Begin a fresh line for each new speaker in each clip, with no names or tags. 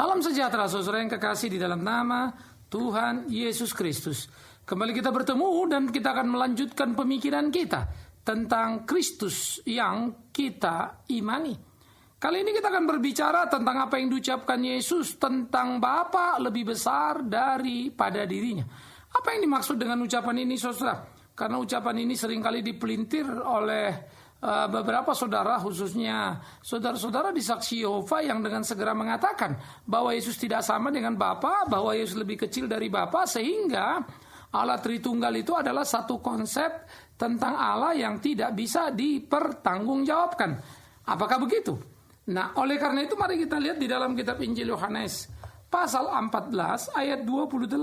Salam sejahtera saudara yang kekasih di dalam nama Tuhan Yesus Kristus. Kembali kita bertemu dan kita akan melanjutkan pemikiran kita tentang Kristus yang kita imani. Kali ini kita akan berbicara tentang apa yang diucapkan Yesus tentang Bapa lebih besar daripada dirinya. Apa yang dimaksud dengan ucapan ini saudara? Karena ucapan ini seringkali dipelintir oleh beberapa saudara, khususnya saudara-saudara di Saksi Yehova yang dengan segera mengatakan bahwa Yesus tidak sama dengan Bapa, bahwa Yesus lebih kecil dari Bapa, sehingga Allah Tritunggal itu adalah satu konsep tentang Allah yang tidak bisa dipertanggungjawabkan. Apakah begitu? Nah, oleh karena itu mari kita lihat di dalam kitab Injil Yohanes pasal 14 ayat 28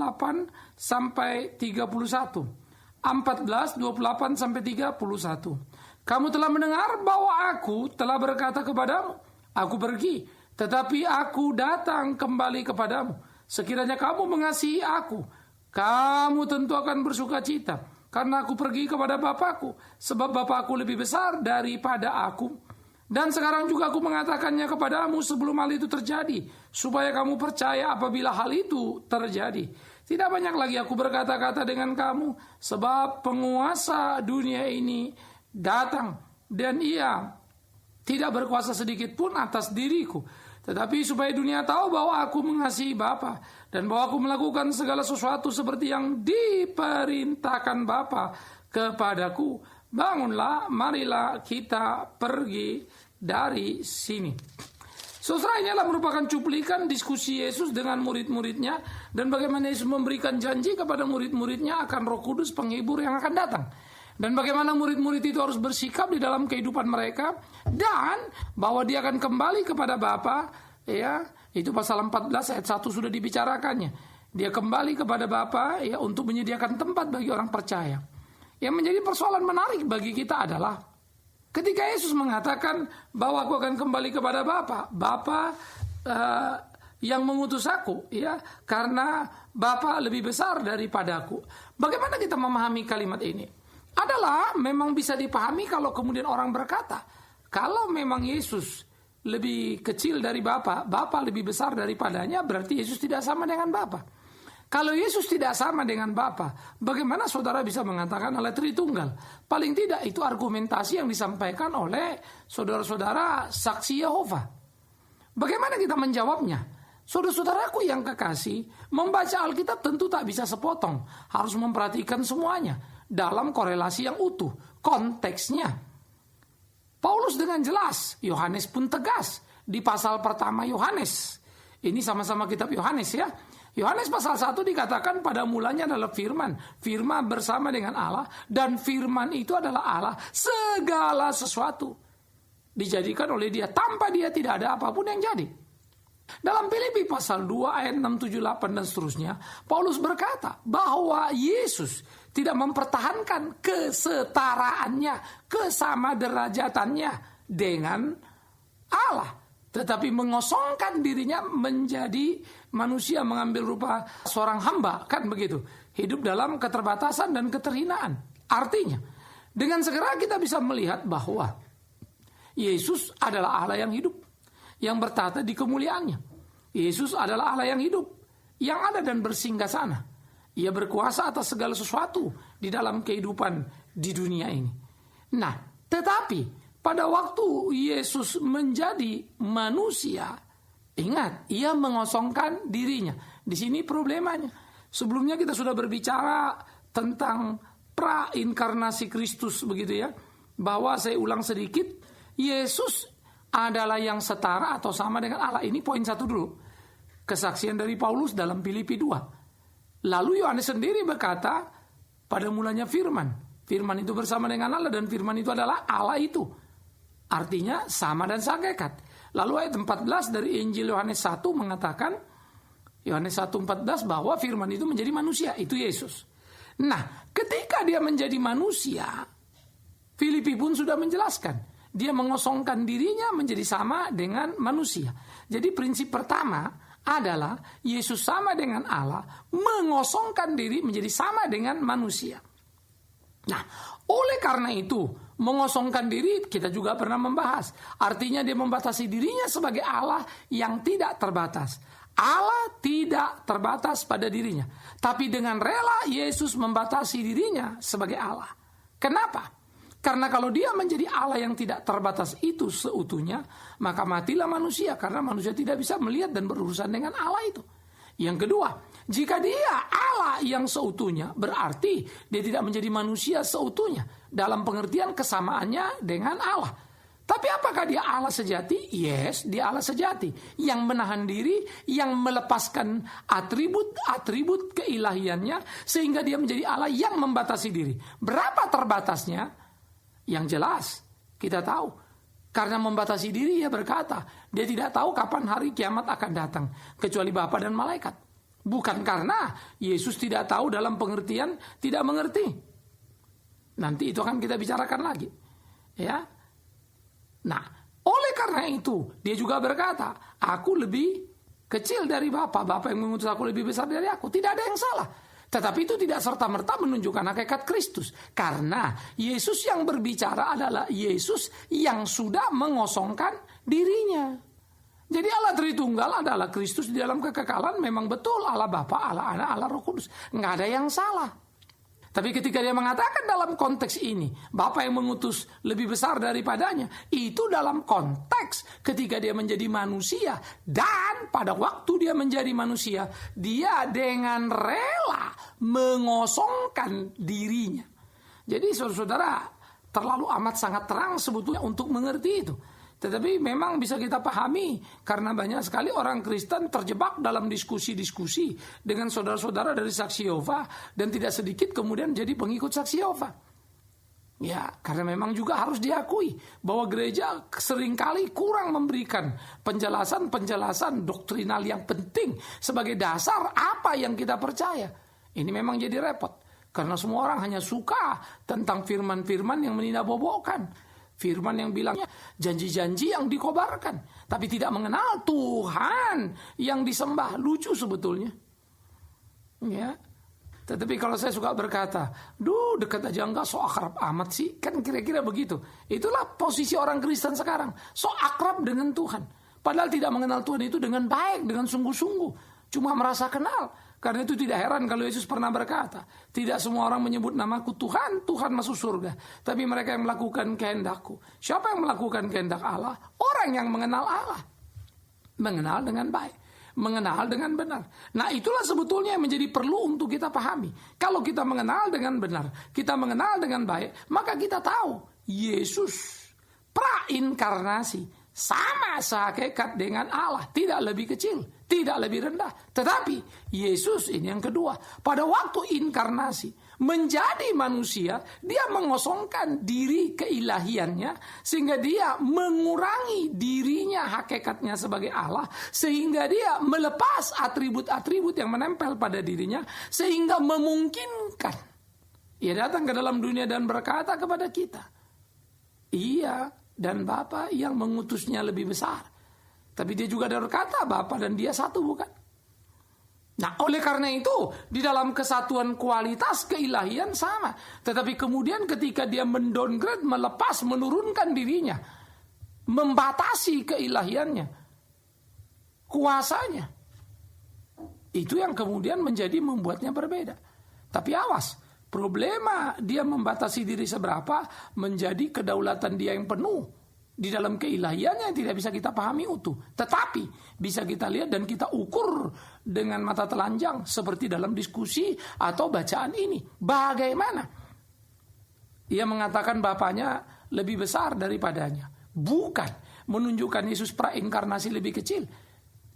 sampai 31. 14, 28 sampai 31. Kamu telah mendengar bahwa aku telah berkata kepadamu, aku pergi, tetapi aku datang kembali kepadamu. Sekiranya kamu mengasihi aku, kamu tentu akan bersuka cita, karena aku pergi kepada Bapakku, sebab Bapakku lebih besar daripada aku. Dan sekarang juga aku mengatakannya kepadamu sebelum hal itu terjadi, supaya kamu percaya apabila hal itu terjadi. Tidak banyak lagi aku berkata-kata dengan kamu, sebab penguasa dunia ini datang dan ia tidak berkuasa sedikit pun atas diriku. Tetapi supaya dunia tahu bahwa aku mengasihi Bapa dan bahwa aku melakukan segala sesuatu seperti yang diperintahkan Bapa kepadaku. Bangunlah, marilah kita pergi dari sini. Saudara, inilah merupakan cuplikan diskusi Yesus dengan murid-muridnya dan bagaimana Yesus memberikan janji kepada murid-muridnya akan Roh Kudus penghibur yang akan datang. Dan bagaimana murid-murid itu harus bersikap di dalam kehidupan mereka, dan bahwa dia akan kembali kepada Bapa, ya, itu pasal 14 ayat 1 sudah dibicarakannya. Dia kembali kepada Bapa, ya, untuk menyediakan tempat bagi orang percaya. Yang menjadi persoalan menarik bagi kita adalah ketika Yesus mengatakan bahwa aku akan kembali kepada Bapa yang mengutus aku, ya, karena Bapa lebih besar daripada aku. Bagaimana kita memahami kalimat ini? Adalah memang bisa dipahami kalau kemudian orang berkata, kalau memang Yesus lebih kecil dari Bapa lebih besar daripadanya, berarti Yesus tidak sama dengan Bapa. Kalau Yesus tidak sama dengan Bapa, bagaimana saudara bisa mengatakan Allah Tritunggal? Paling tidak itu argumentasi yang disampaikan oleh saudara-saudara Saksi Yehova. Bagaimana kita menjawabnya? Saudara-saudaraku yang kekasih, membaca Alkitab tentu tak bisa sepotong, harus memperhatikan semuanya dalam korelasi yang utuh, konteksnya. Paulus dengan jelas, Yohanes pun tegas di pasal pertama Yohanes. Ini sama-sama kitab Yohanes, ya. Yohanes pasal 1 dikatakan pada mulanya adalah firman. Firman bersama dengan Allah, dan firman itu adalah Allah. Segala sesuatu dijadikan oleh dia, tanpa dia tidak ada apapun yang jadi. Dalam Filipi pasal 2 ayat 6, 7, 8 dan seterusnya, Paulus berkata bahwa Yesus tidak mempertahankan kesetaraannya, kesama derajatannya dengan Allah, tetapi mengosongkan dirinya menjadi manusia, mengambil rupa seorang hamba, kan begitu, hidup dalam keterbatasan dan keterhinaan. Artinya, dengan segera kita bisa melihat bahwa Yesus adalah Allah yang hidup, yang bertata di kemuliaannya. Yesus adalah Allah yang hidup, yang ada dan bersinggah sana. Ia berkuasa atas segala sesuatu di dalam kehidupan di dunia ini. Nah, tetapi pada waktu Yesus menjadi manusia, ingat, ia mengosongkan dirinya. Di sini problemanya. Sebelumnya kita sudah berbicara tentang pra-inkarnasi Kristus, begitu ya. Bahwa saya ulang sedikit, Yesus adalah yang setara atau sama dengan Allah. Ini poin 1 dulu. Kesaksian dari Paulus dalam Filipi 2. Lalu Yohanes sendiri berkata, pada mulanya firman. Firman itu bersama dengan Allah, dan firman itu adalah Allah itu. Artinya sama dan sehakikat. Lalu ayat 14 dari Injil Yohanes 1 mengatakan, Yohanes 1:14, bahwa firman itu menjadi manusia, itu Yesus. Nah, ketika dia menjadi manusia, Filipi pun sudah menjelaskan, dia mengosongkan dirinya menjadi sama dengan manusia. Jadi prinsip pertama adalah Yesus sama dengan Allah, mengosongkan diri menjadi sama dengan manusia. Nah, oleh karena itu, Mengosongkan diri kita juga pernah membahas. Artinya dia membatasi dirinya sebagai Allah yang tidak terbatas. Allah tidak terbatas pada dirinya. Tapi dengan rela Yesus membatasi dirinya sebagai Allah. Kenapa? Karena kalau dia menjadi Allah yang tidak terbatas itu seutuhnya, maka matilah manusia. Karena manusia tidak bisa melihat dan berurusan dengan Allah itu. Yang kedua, jika dia Allah yang seutuhnya, berarti dia tidak menjadi manusia seutuhnya. Dalam pengertian kesamaannya dengan Allah. Tapi apakah dia Allah sejati? Yes, dia Allah sejati. Yang menahan diri, yang melepaskan atribut-atribut keilahiannya, sehingga dia menjadi Allah yang membatasi diri. Berapa terbatasnya? Yang jelas, kita tahu. Karena membatasi diri, dia berkata, dia tidak tahu kapan hari kiamat akan datang, kecuali Bapa dan malaikat. Bukan karena Yesus tidak tahu dalam pengertian tidak mengerti. Nanti itu akan kita bicarakan lagi. Ya. Nah, oleh karena itu, dia juga berkata, aku lebih kecil dari Bapa. Bapa yang mengutus aku lebih besar dari aku. Tidak ada yang salah. Tetapi itu tidak serta-merta menunjukkan hakikat Kristus. Karena Yesus yang berbicara adalah Yesus yang sudah mengosongkan dirinya. Jadi Allah Tritunggal adalah Kristus di dalam kekekalan. Memang betul Allah Bapa, Allah Anak, Allah Roh Kudus. Nggak ada yang salah. Tapi ketika dia mengatakan dalam konteks ini, Bapa yang mengutus lebih besar daripadanya, itu dalam konteks ketika dia menjadi manusia. Dan pada waktu dia menjadi manusia, dia dengan rela mengosongkan dirinya. Jadi saudara-saudara, terlalu amat sangat terang sebetulnya untuk mengerti itu. Tetapi memang bisa kita pahami karena banyak sekali orang Kristen terjebak dalam diskusi-diskusi dengan saudara-saudara dari Saksi Yehova dan tidak sedikit kemudian jadi pengikut Saksi Yehova. Ya, karena memang juga harus diakui bahwa gereja seringkali kurang memberikan penjelasan-penjelasan doktrinal yang penting sebagai dasar apa yang kita percaya. Ini memang jadi repot karena semua orang hanya suka tentang firman-firman yang menindakbobokkan. Firman yang bilangnya janji-janji yang dikobarkan, tapi tidak mengenal Tuhan yang disembah. Lucu sebetulnya. Ya. Tetapi kalau saya suka berkata, dekat aja enggak, so akrab amat sih. Kan kira-kira begitu. Itulah posisi orang Kristen sekarang. So akrab dengan Tuhan. Padahal tidak mengenal Tuhan itu dengan baik, dengan sungguh-sungguh. Cuma merasa kenal. Karena itu tidak heran kalau Yesus pernah berkata, tidak semua orang menyebut namaku Tuhan, Tuhan masuk surga. Tapi mereka yang melakukan kehendakku. Siapa yang melakukan kehendak Allah? Orang yang mengenal Allah. Mengenal dengan baik. Mengenal dengan benar. Nah, itulah sebetulnya yang menjadi perlu untuk kita pahami. Kalau kita mengenal dengan benar, kita mengenal dengan baik, maka kita tahu Yesus prainkarnasi sama sehakikat dengan Allah, tidak lebih kecil, tidak lebih rendah. Tetapi Yesus ini yang kedua, pada waktu inkarnasi menjadi manusia, dia mengosongkan diri keilahiannya sehingga dia mengurangi dirinya hakikatnya sebagai Allah, sehingga dia melepas atribut-atribut yang menempel pada dirinya sehingga memungkinkan ia datang ke dalam dunia dan berkata kepada kita, iya dan Bapa yang mengutusnya lebih besar. Tapi dia juga berkata Bapa dan dia satu, bukan? Nah, oleh karena itu di dalam kesatuan kualitas keilahian sama. Tetapi kemudian ketika dia mendowngrade, melepas, menurunkan dirinya, membatasi keilahiannya, kuasanya, itu yang kemudian membuatnya berbeda. Tapi awas, problema dia membatasi diri seberapa menjadi kedaulatan dia yang penuh di dalam keilahiannya yang tidak bisa kita pahami utuh. Tetapi bisa kita lihat dan kita ukur dengan mata telanjang seperti dalam diskusi atau bacaan ini. Bagaimana? Ia mengatakan Bapaknya lebih besar daripadanya. Bukan menunjukkan Yesus prainkarnasi lebih kecil.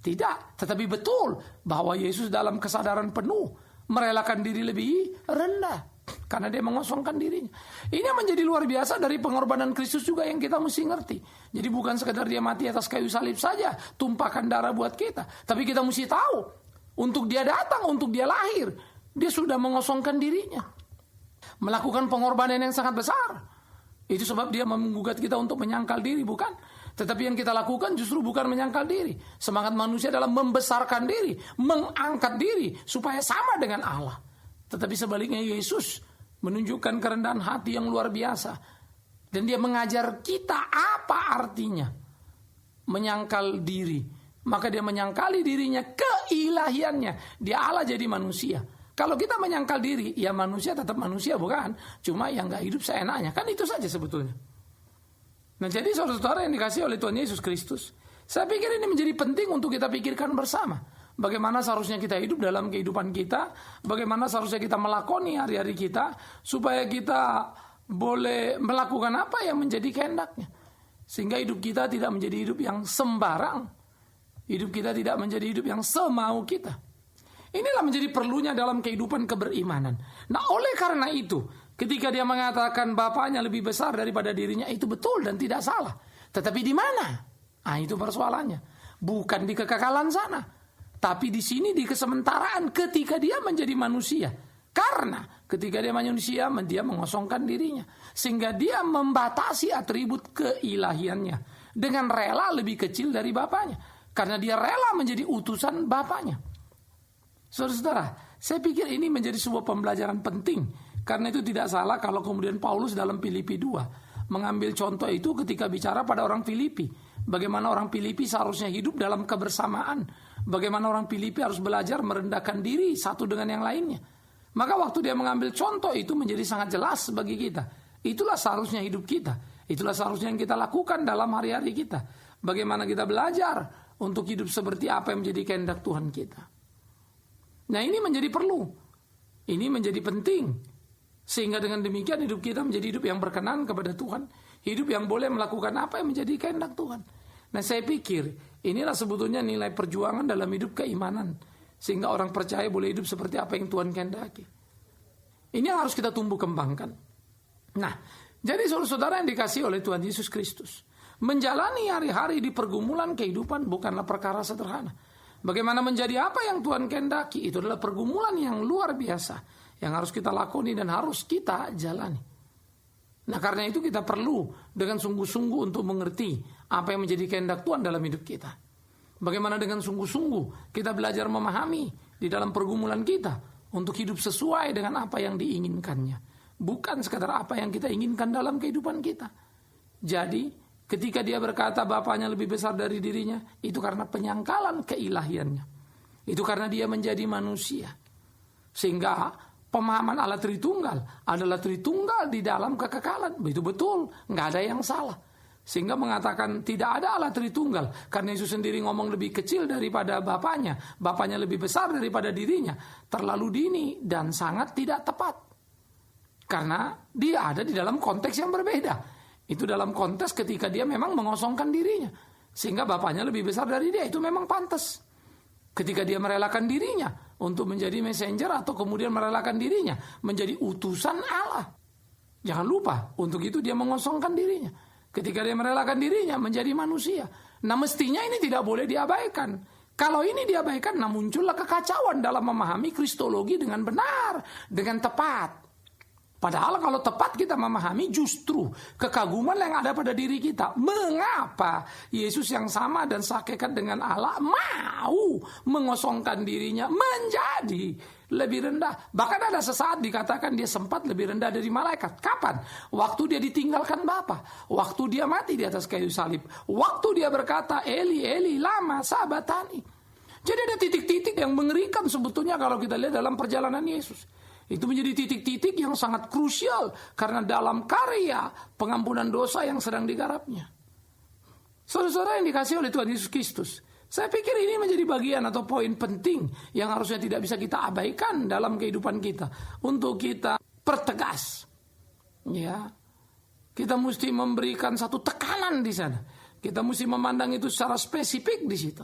Tidak, tetapi betul bahwa Yesus dalam kesadaran penuh merelakan diri lebih rendah karena dia mengosongkan dirinya. Ini menjadi luar biasa dari pengorbanan Kristus juga yang kita mesti ngerti. Jadi bukan sekedar dia mati atas kayu salib saja, tumpahkan darah buat kita, tapi kita mesti tahu untuk dia datang, untuk dia lahir, dia sudah mengosongkan dirinya, melakukan pengorbanan yang sangat besar. Itu sebab dia menggugat kita untuk menyangkal diri, bukan? Tetapi yang kita lakukan justru bukan menyangkal diri. Semangat manusia adalah membesarkan diri, mengangkat diri supaya sama dengan Allah. Tetapi sebaliknya Yesus menunjukkan kerendahan hati yang luar biasa. Dan dia mengajar kita apa artinya menyangkal diri. Maka dia menyangkali dirinya keilahiannya. Dia Allah jadi manusia. Kalau kita menyangkal diri, ya manusia tetap manusia, bukan? Cuma yang gak hidup seenaknya. Kan itu saja sebetulnya. Nah, jadi saudara-saudara yang dikasih oleh Tuhan Yesus Kristus, saya pikir ini menjadi penting untuk kita pikirkan bersama. Bagaimana seharusnya kita hidup dalam kehidupan kita, bagaimana seharusnya kita melakoni hari-hari kita, supaya kita boleh melakukan apa yang menjadi kehendaknya. Sehingga hidup kita tidak menjadi hidup yang sembarang. Hidup kita tidak menjadi hidup yang semau kita. Inilah menjadi perlunya dalam kehidupan keberimanan. Nah, oleh karena itu, ketika dia mengatakan Bapaknya lebih besar daripada dirinya, itu betul dan tidak salah. Tetapi di mana? Ah, itu persoalannya. Bukan di kekekalan sana, tapi di sini di kesementaraan ketika dia menjadi manusia. Karena ketika dia manusia, dia mengosongkan dirinya. Sehingga dia membatasi atribut keilahiannya dengan rela lebih kecil dari Bapaknya. Karena dia rela menjadi utusan Bapaknya. Saudara-saudara, saya pikir ini menjadi sebuah pembelajaran penting. Karena itu tidak salah kalau kemudian Paulus dalam Filipi 2 mengambil contoh itu ketika bicara pada orang Filipi. Bagaimana orang Filipi seharusnya hidup dalam kebersamaan. Bagaimana orang Filipi harus belajar merendahkan diri satu dengan yang lainnya. Maka waktu dia mengambil contoh itu menjadi sangat jelas bagi kita. Itulah seharusnya hidup kita. Itulah seharusnya yang kita lakukan dalam hari-hari kita. Bagaimana kita belajar untuk hidup seperti apa yang menjadi kehendak Tuhan kita. Nah, ini menjadi perlu. Ini menjadi penting. Sehingga dengan demikian hidup kita menjadi hidup yang berkenan kepada Tuhan. Hidup yang boleh melakukan apa yang menjadi kehendak Tuhan. Nah, saya pikir inilah sebetulnya nilai perjuangan dalam hidup keimanan. Sehingga orang percaya boleh hidup seperti apa yang Tuhan kehendaki. Ini yang harus kita tumbuh kembangkan. Nah, jadi saudara-saudara yang dikasihi oleh Tuhan Yesus Kristus, menjalani hari-hari di pergumulan kehidupan bukanlah perkara sederhana. Bagaimana menjadi apa yang Tuhan kehendaki, itu adalah pergumulan yang luar biasa yang harus kita lakoni dan harus kita jalani. Nah, karena itu kita perlu dengan sungguh-sungguh untuk mengerti apa yang menjadi kehendak Tuhan dalam hidup kita. Bagaimana dengan sungguh-sungguh kita belajar memahami di dalam pergumulan kita untuk hidup sesuai dengan apa yang diinginkannya. Bukan sekadar apa yang kita inginkan dalam kehidupan kita. Jadi ketika dia berkata Bapaknya lebih besar dari dirinya, itu karena penyangkalan keilahiannya. Itu karena dia menjadi manusia. Sehingga pemahaman Allah Tritunggal adalah Tritunggal di dalam kekekalan. Itu betul, nggak ada yang salah. Sehingga mengatakan tidak ada Allah Tritunggal. Karena Yesus sendiri ngomong lebih kecil daripada Bapaknya. Bapaknya lebih besar daripada dirinya. Terlalu dini dan sangat tidak tepat. Karena dia ada di dalam konteks yang berbeda. Itu dalam konteks ketika dia memang mengosongkan dirinya. Sehingga Bapaknya lebih besar dari dia. Itu memang pantas. Ketika dia merelakan dirinya untuk menjadi messenger atau kemudian merelakan dirinya menjadi utusan Allah. Jangan lupa, untuk itu dia mengosongkan dirinya. Ketika dia merelakan dirinya menjadi manusia. Nah, mestinya ini tidak boleh diabaikan. Kalau ini diabaikan, nah muncullah kekacauan dalam memahami kristologi dengan benar, dengan tepat. Padahal kalau tepat kita memahami justru kekaguman yang ada pada diri kita. Mengapa Yesus yang sama dan sehakikat dengan Allah mau mengosongkan dirinya menjadi lebih rendah. Bahkan ada sesaat dikatakan dia sempat lebih rendah dari malaikat. Kapan? Waktu dia ditinggalkan Bapa. Waktu dia mati di atas kayu salib. Waktu dia berkata Eli Eli lama sabatani. Jadi ada titik-titik yang mengerikan sebetulnya kalau kita lihat dalam perjalanan Yesus. Itu menjadi titik-titik yang sangat krusial karena dalam karya pengampunan dosa yang sedang digarapnya. Saudara-saudara yang dikasihi oleh Tuhan Yesus Kristus, saya pikir ini menjadi bagian atau poin penting yang harusnya tidak bisa kita abaikan dalam kehidupan kita untuk kita pertegas. Ya, kita mesti memberikan satu tekanan di sana. Kita mesti memandang itu secara spesifik di situ.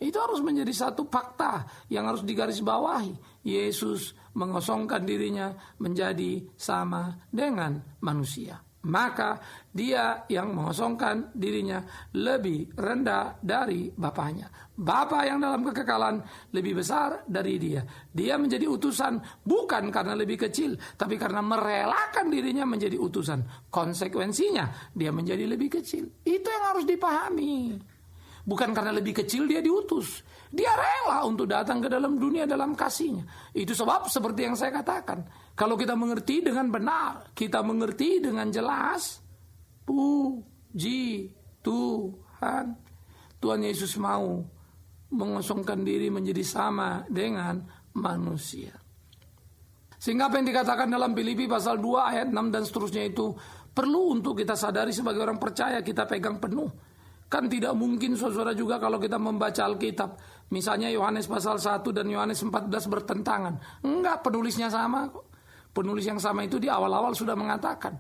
Itu harus menjadi satu fakta yang harus digarisbawahi. Yesus mengosongkan dirinya menjadi sama dengan manusia. Maka dia yang mengosongkan dirinya lebih rendah dari Bapaknya. Bapa yang dalam kekekalan lebih besar dari dia. Dia menjadi utusan bukan karena lebih kecil, tapi karena merelakan dirinya menjadi utusan. Konsekuensinya dia menjadi lebih kecil. Itu yang harus dipahami. Bukan karena lebih kecil dia diutus. Dia rela untuk datang ke dalam dunia dalam kasih-Nya. Itu sebab seperti yang saya katakan, kalau kita mengerti dengan benar, kita mengerti dengan jelas, puji Tuhan. Tuhan Yesus mau mengosongkan diri menjadi sama dengan manusia. Sehingga apa yang dikatakan dalam Filipi pasal 2 ayat 6 dan seterusnya itu perlu untuk kita sadari sebagai orang percaya, kita pegang penuh. Kan tidak mungkin saudara juga kalau kita membaca Alkitab, misalnya Yohanes pasal 1 dan Yohanes 14 bertentangan. Enggak, penulisnya sama kok. Penulis yang sama itu di awal-awal sudah mengatakan,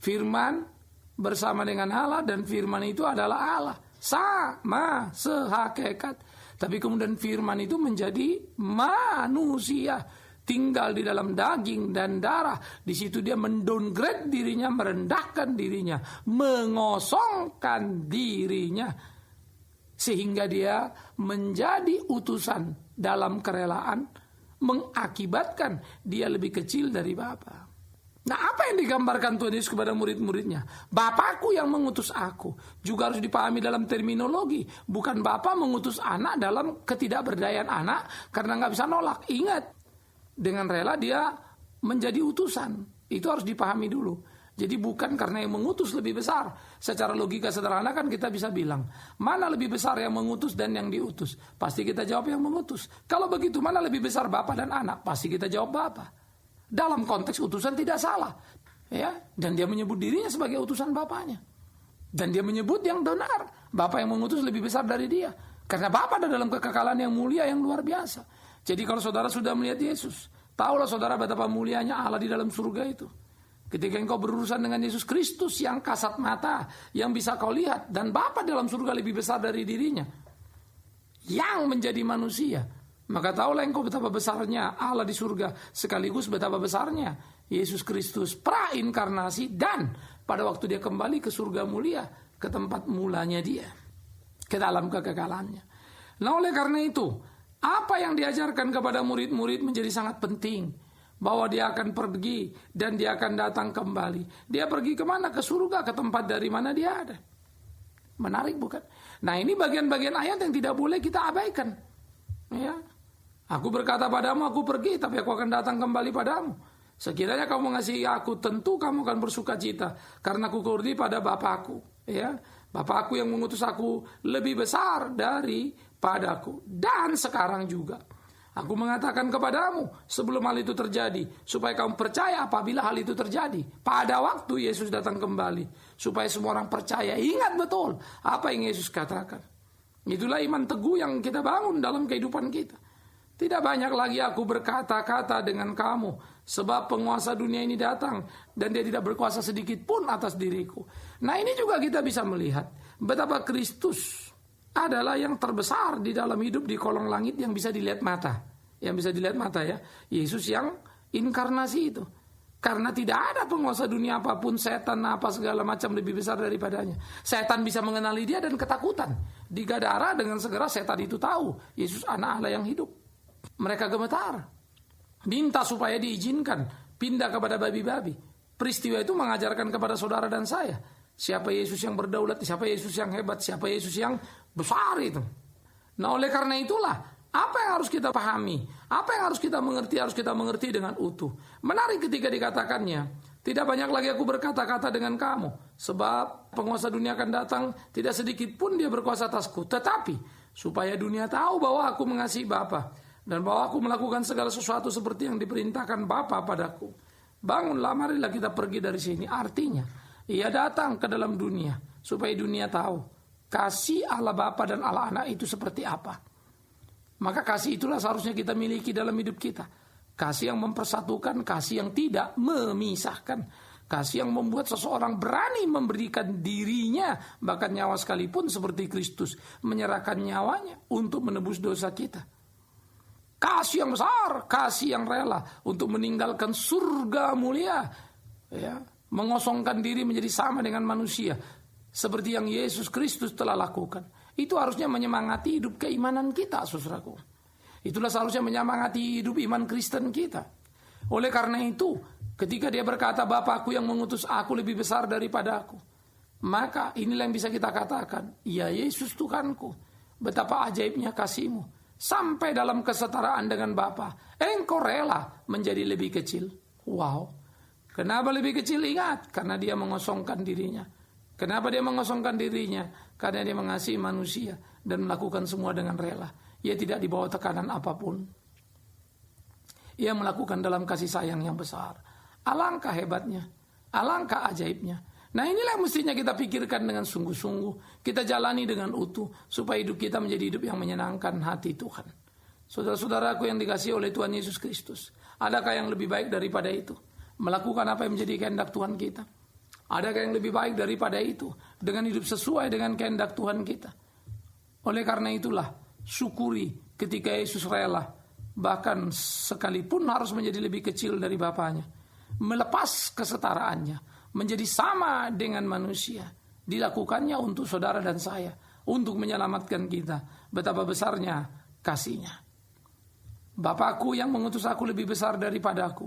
firman bersama dengan Allah dan firman itu adalah Allah. Sama sehakikat. Tapi kemudian firman itu menjadi manusia, tinggal di dalam daging dan darah. Di situ dia mendowngrade dirinya, merendahkan dirinya, mengosongkan dirinya, sehingga dia menjadi utusan dalam kerelaan, mengakibatkan dia lebih kecil dari Bapa. Nah, apa yang digambarkan Tuhan Yesus kepada murid-muridnya? Bapakku yang mengutus aku. Juga harus dipahami dalam terminologi. Bukan Bapa mengutus anak dalam ketidakberdayaan anak karena nggak bisa nolak. Ingat, dengan rela dia menjadi utusan. Itu harus dipahami dulu. Jadi bukan karena yang mengutus lebih besar. Secara logika sederhana kan kita bisa bilang, mana lebih besar yang mengutus dan yang diutus? Pasti kita jawab yang mengutus. Kalau begitu, mana lebih besar Bapa dan anak? Pasti kita jawab Bapa. Dalam konteks utusan tidak salah. Ya, dan dia menyebut dirinya sebagai utusan Bapaknya. Dan dia menyebut yang benar. Bapa yang mengutus lebih besar dari dia. Karena Bapa ada dalam kekekalan yang mulia, yang luar biasa. Jadi kalau saudara sudah melihat Yesus, tahulah saudara betapa mulianya Allah di dalam surga itu. Ketika engkau berurusan dengan Yesus Kristus yang kasat mata, yang bisa kau lihat, dan Bapa dalam surga lebih besar dari dirinya, yang menjadi manusia, maka tahulah engkau betapa besarnya Allah di surga, sekaligus betapa besarnya Yesus Kristus prainkarnasi, dan pada waktu dia kembali ke surga mulia, ke tempat mulanya dia, ke dalam kekekalannya. Nah, oleh karena itu, apa yang diajarkan kepada murid-murid menjadi sangat penting. Bahwa dia akan pergi dan dia akan datang kembali. Dia pergi kemana? Ke surga, ke tempat dari mana dia ada. Menarik bukan? Nah, ini bagian-bagian ayat yang tidak boleh kita abaikan. Ya. Aku berkata padamu, aku pergi, tapi aku akan datang kembali padamu. Sekiranya kamu mengasihi aku, tentu kamu akan bersuka cita. Karena aku kurdi pada Bapakku. Ya. Bapakku yang mengutus aku lebih besar daripadaku. Dan sekarang juga aku mengatakan kepadamu sebelum hal itu terjadi, supaya kamu percaya apabila hal itu terjadi. Pada waktu Yesus datang kembali, supaya semua orang percaya. Ingat betul apa yang Yesus katakan. Itulah iman teguh yang kita bangun dalam kehidupan kita. Tidak banyak lagi aku berkata-kata dengan kamu, sebab penguasa dunia ini datang dan dia tidak berkuasa sedikit pun atas diriku. Nah, ini juga kita bisa melihat betapa Kristus adalah yang terbesar di dalam hidup di kolong langit yang bisa dilihat mata. Yang bisa dilihat mata ya. Yesus yang inkarnasi itu. Karena tidak ada penguasa dunia apapun, setan apa segala macam lebih besar daripadanya. Setan bisa mengenali dia dan ketakutan. Di Gadara dengan segera setan itu tahu Yesus anak Allah yang hidup. Mereka gemetar, minta supaya diizinkan pindah kepada babi-babi. Peristiwa itu mengajarkan kepada saudara dan saya, siapa Yesus yang berdaulat, siapa Yesus yang hebat, siapa Yesus yang besar itu. Nah, oleh karena itulah, apa yang harus kita pahami, apa yang harus kita mengerti dengan utuh. Menarik ketika dikatakannya, tidak banyak lagi aku berkata-kata dengan kamu, sebab penguasa dunia akan datang, tidak sedikit pun dia berkuasa atasku. Tetapi supaya dunia tahu bahwa aku mengasihi Bapa, dan bahwa aku melakukan segala sesuatu seperti yang diperintahkan Bapa padaku. Bangunlah, marilah kita pergi dari sini. Artinya, ia datang ke dalam dunia supaya dunia tahu kasih Allah Bapa dan Allah Anak itu seperti apa. Maka kasih itulah seharusnya kita miliki dalam hidup kita. Kasih yang mempersatukan, kasih yang tidak memisahkan, kasih yang membuat seseorang berani memberikan dirinya, bahkan nyawa sekalipun seperti Kristus menyerahkan nyawanya untuk menebus dosa kita. Kasih yang besar, kasih yang rela untuk meninggalkan surga mulia, ya, mengosongkan diri menjadi sama dengan manusia, seperti yang Yesus Kristus telah lakukan. Itu harusnya menyemangati hidup keimanan kita, saudaraku. Itulah seharusnya menyemangati hidup iman Kristen kita. Oleh karena itu, ketika dia berkata, Bapakku yang mengutus aku lebih besar daripada aku, Maka inilah yang bisa kita katakan, ya Yesus Tuhanku, betapa ajaibnya kasih-Mu. Sampai dalam kesetaraan dengan Bapa, Engkau rela menjadi lebih kecil. Wow. Kenapa lebih kecil? Ingat, karena Dia mengosongkan dirinya. Kenapa Dia mengosongkan dirinya? Karena Dia mengasihi manusia dan melakukan semua dengan rela. Ia tidak dibawa tekanan apapun. Ia melakukan dalam kasih sayang yang besar. Alangkah hebatnya, alangkah ajaibnya. Nah, inilah yang mestinya kita pikirkan dengan sungguh-sungguh. Kita jalani dengan utuh, supaya hidup kita menjadi hidup yang menyenangkan hati Tuhan. Saudara-saudaraku yang dikasihi oleh Tuhan Yesus Kristus, adakah yang lebih baik daripada itu? Melakukan apa yang menjadi kehendak Tuhan kita? Adakah yang lebih baik daripada itu? Dengan hidup sesuai dengan kehendak Tuhan kita. Oleh karena itulah, syukuri ketika Yesus rela, bahkan sekalipun harus menjadi lebih kecil dari Bapaknya, melepas kesetaraannya, menjadi sama dengan manusia. Dilakukannya untuk saudara dan saya, untuk menyelamatkan kita. Betapa besarnya kasih-Nya. Bapakku yang mengutus aku lebih besar daripada aku.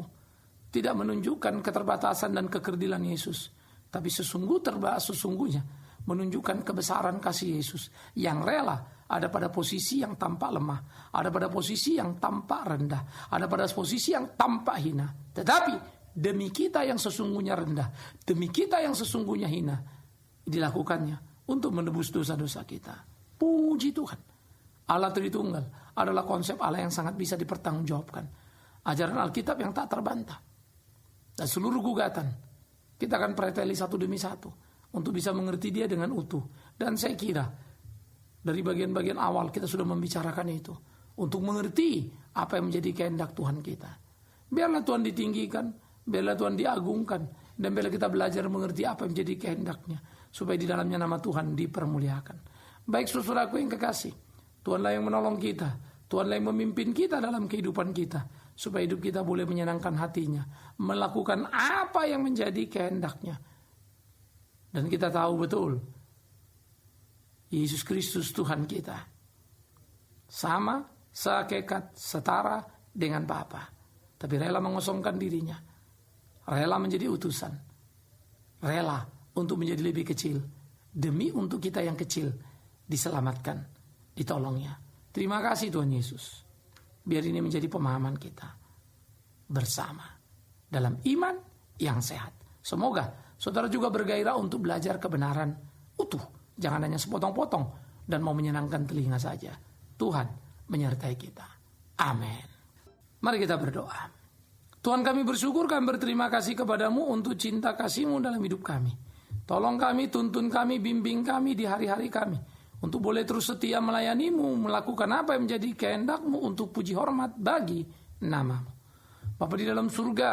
Tidak menunjukkan keterbatasan dan kekerdilan Yesus, tapi sesungguhnya menunjukkan kebesaran kasih Yesus yang rela ada pada posisi yang tampak lemah, ada pada posisi yang tampak rendah, ada pada posisi yang tampak hina. Tetapi demi kita yang sesungguhnya rendah, demi kita yang sesungguhnya hina, dilakukannya untuk menebus dosa-dosa kita. Puji Tuhan. Allah Tritunggal adalah konsep Allah yang sangat bisa dipertanggungjawabkan. Ajaran Alkitab yang tak terbantah. Dan seluruh gugatan kita akan preteli satu demi satu untuk bisa mengerti Dia dengan utuh. Dan saya kira dari bagian-bagian awal kita sudah membicarakan itu untuk mengerti apa yang menjadi kehendak Tuhan kita. Biarlah Tuhan ditinggikan, biarlah Tuhan diagungkan, dan biarlah kita belajar mengerti apa yang menjadi kehendak-Nya, supaya di dalamnya nama Tuhan dipermuliakan. Baik saudaraku yang kekasih, Tuhanlah yang menolong kita, Tuhanlah yang memimpin kita dalam kehidupan kita, supaya hidup kita boleh menyenangkan hati-Nya, melakukan apa yang menjadi kehendak-Nya. Dan kita tahu betul, Yesus Kristus Tuhan kita sama, sehakikat, setara dengan Bapa, tapi rela mengosongkan dirinya, rela menjadi utusan, rela untuk menjadi lebih kecil, demi untuk kita yang kecil diselamatkan, ditolongnya. Terima kasih Tuhan Yesus. Biar ini menjadi pemahaman kita bersama dalam iman yang sehat. Semoga saudara juga bergairah untuk belajar kebenaran utuh, jangan hanya sepotong-potong dan mau menyenangkan telinga saja. Tuhan menyertai kita. Amin. Mari kita berdoa. Tuhan, kami bersyukur, kami berterima kasih kepadamu untuk cinta kasih-Mu dalam hidup kami. Tolong kami, tuntun kami, bimbing kami di hari-hari kami, untuk boleh terus setia melayani-Mu, melakukan apa yang menjadi kehendak-Mu untuk puji hormat bagi nama-Mu. Bapa di dalam surga,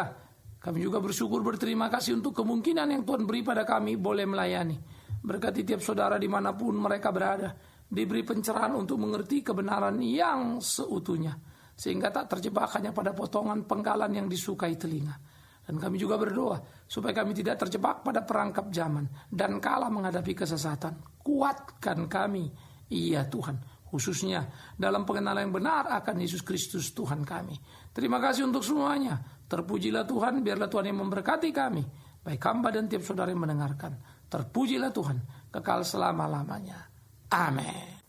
kami juga bersyukur, berterima kasih untuk kemungkinan yang Tuhan beri pada kami boleh melayani. Berkati tiap saudara dimanapun mereka berada, diberi pencerahan untuk mengerti kebenaran yang seutuhnya, sehingga tak terjebak hanya pada potongan penggalan yang disukai telinga. Dan kami juga berdoa supaya kami tidak terjebak pada perangkap zaman dan kalah menghadapi kesesatan. Kuatkan kami, iya Tuhan, khususnya dalam pengenalan yang benar akan Yesus Kristus Tuhan kami. Terima kasih untuk semuanya. Terpujilah Tuhan, biarlah Tuhan yang memberkati kami, baik hamba dan tiap saudara yang mendengarkan. Terpujilah Tuhan, kekal selama-lamanya. Amin.